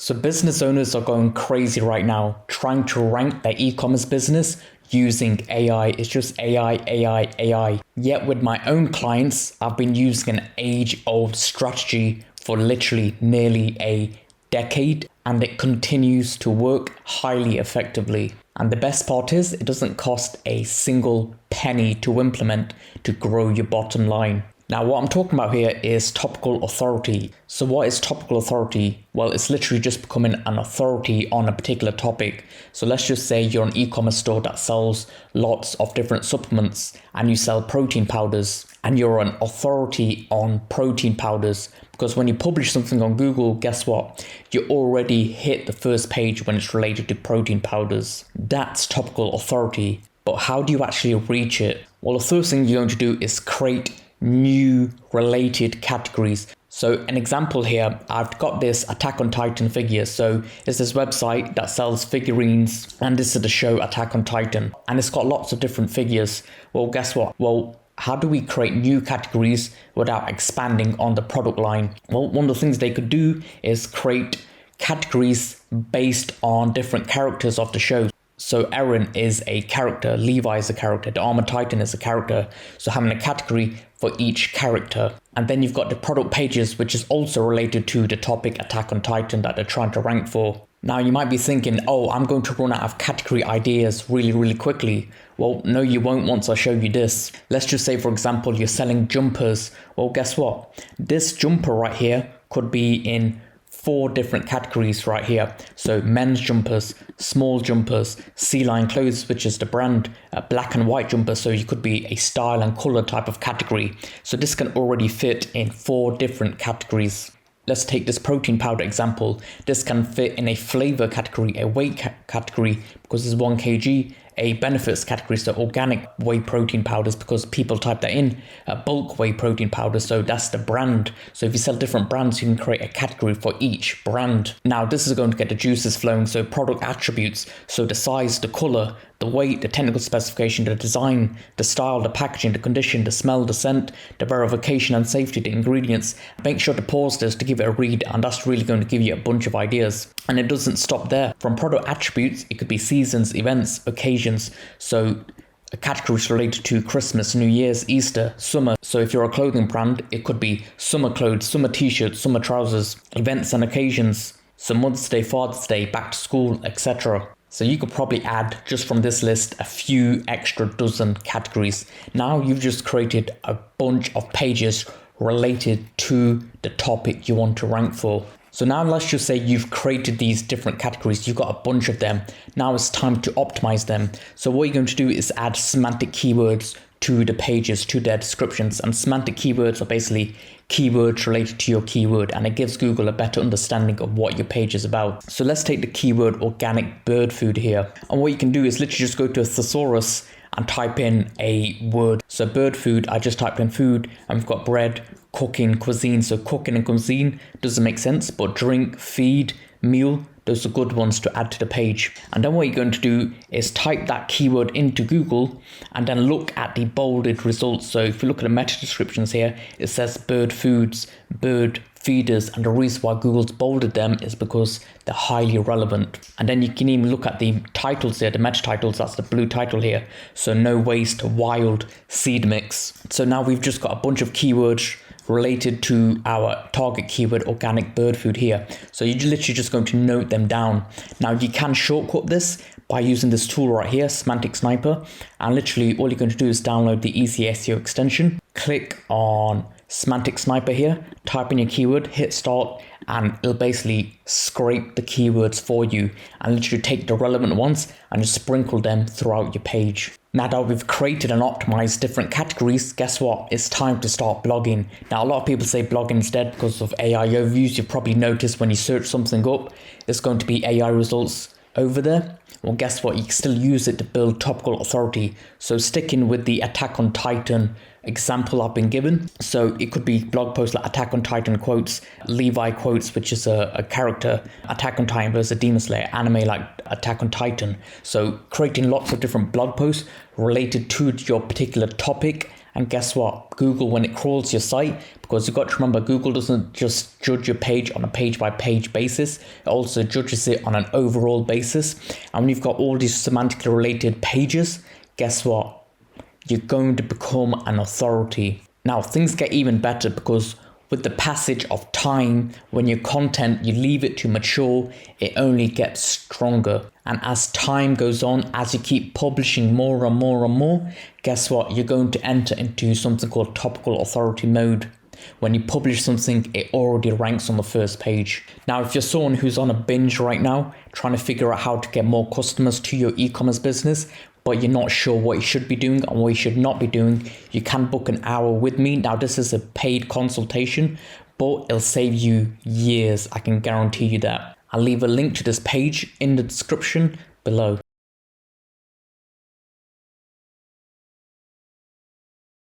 So business owners are going crazy right now, trying to rank their e-commerce business using AI. It's just AI, AI, AI. Yet with my own clients, I've been using an age-old strategy for literally nearly a decade, and it continues to work highly effectively. And the best part is, it doesn't cost a single penny to implement to grow your bottom line. Now, what I'm talking about here is topical authority. So what is topical authority? Well, it's literally just becoming an authority on a particular topic. So let's just say you're an e-commerce store that sells lots of different supplements and you sell protein powders, and you're an authority on protein powders, because when you publish something on Google, guess what? You already hit the first page when it's related to protein powders. That's topical authority. But how do you actually reach it? Well, the first thing you're going to do is create new related categories. So an example here, I've got this Attack on Titan figure. So it's this website that sells figurines, and this is the show Attack on Titan, and it's got lots of different figures. Well, guess what? Well, how do we create new categories without expanding on the product line? Well, one of the things they could do is create categories based on different characters of the show. So Eren is a character, Levi is a character, the Armored Titan is a character. So having a category for each character. And then you've got the product pages, which is also related to the topic Attack on Titan that they're trying to rank for. Now you might be thinking, oh, I'm going to run out of category ideas really quickly. Well, no, you won't once I show you this. Let's just say, for example, you're selling jumpers. Well, guess what? This jumper right here could be in 4 different categories right here. So men's jumpers, small jumpers, sea lion clothes, which is the brand, black and white jumper. So you could be a style and color type of category. So this can already fit in 4 different categories. Let's take this protein powder example. This can fit in a flavor category, a weight category, because it's 1 kg, a benefits category, so organic whey protein powders, because people type that in, bulk whey protein powder, so that's the brand. So if you sell different brands, you can create a category for each brand. Now this is going to get the juices flowing, so product attributes, so the size, the color, the weight, the technical specification, the design, the style, the packaging, the condition, the smell, the scent, the verification and safety, the ingredients. Make sure to pause this to give it a read, and that's really going to give you a bunch of ideas. And it doesn't stop there. From product attributes, it could be seasons, events, occasions. So a category is related to Christmas, New Year's, Easter, summer. So if you're a clothing brand, it could be summer clothes, summer t-shirts, summer trousers, events and occasions, so Mother's Day, Father's Day, back to school, etc. So you could probably add, just from this list, a few extra dozen categories. Now you've just created a bunch of pages related to the topic you want to rank for. So now let's just say you've created these different categories, you've got a bunch of them. Now it's time to optimize them. So what you're going to do is add semantic keywords to the pages, to their descriptions. And semantic keywords are basically keywords related to your keyword, and it gives Google a better understanding of what your page is about. So let's take the keyword organic bird food here. And what you can do is literally just go to a thesaurus and type in a word. So bird food, I just typed in food, and we've got bread, cooking, cuisine. So cooking and cuisine doesn't make sense, but drink, feed, meal, those are good ones to add to the page. And then what you're going to do is type that keyword into Google and then look at the bolded results. So if you look at the meta descriptions here, it says bird foods, bird feeders, and the reason why Google's bolded them is because they're highly relevant. And then you can even look at the titles here, the meta titles, that's the blue title here. So no waste, wild, seed mix. So now we've just got a bunch of keywords related to our target keyword organic bird food here. So you're literally just going to note them down. Now you can shortcut this by using this tool right here, Semantic Sniper, and literally all you're going to do is download the Easy SEO extension, click on Semantic Sniper here, type in your keyword, hit start, and it'll basically scrape the keywords for you and literally take the relevant ones and just sprinkle them throughout your page. Now that we've created and optimized different categories, guess what? It's time to start blogging. Now a lot of people say blogging is dead because of AI overviews. You've probably noticed when you search something up, it's going to be AI results over there. Well, guess what? You can still use it to build topical authority. So sticking with the Attack on Titan example I've been given. So it could be blog posts like Attack on Titan quotes, Levi quotes, which is a character, Attack on Titan versus Demon Slayer, anime like Attack on Titan. So creating lots of different blog posts related to your particular topic And guess what? Google, when it crawls your site, because you've got to remember, Google doesn't just judge your page on a page-by-page basis. It also judges it on an overall basis. And when you've got all these semantically related pages, guess what? You're going to become an authority. Now, things get even better because with the passage of time, when your content, you leave it to mature, it only gets stronger. And as time goes on, as you keep publishing more and more and more, guess what? You're going to enter into something called topical authority mode. When you publish something, it already ranks on the first page. Now, if you're someone who's on a binge right now, trying to figure out how to get more customers to your e-commerce business, but you're not sure what you should be doing and what you should not be doing, you can book an hour with me. Now, this is a paid consultation, but it'll save you years. I can guarantee you that. I'll leave a link to this page in the description below.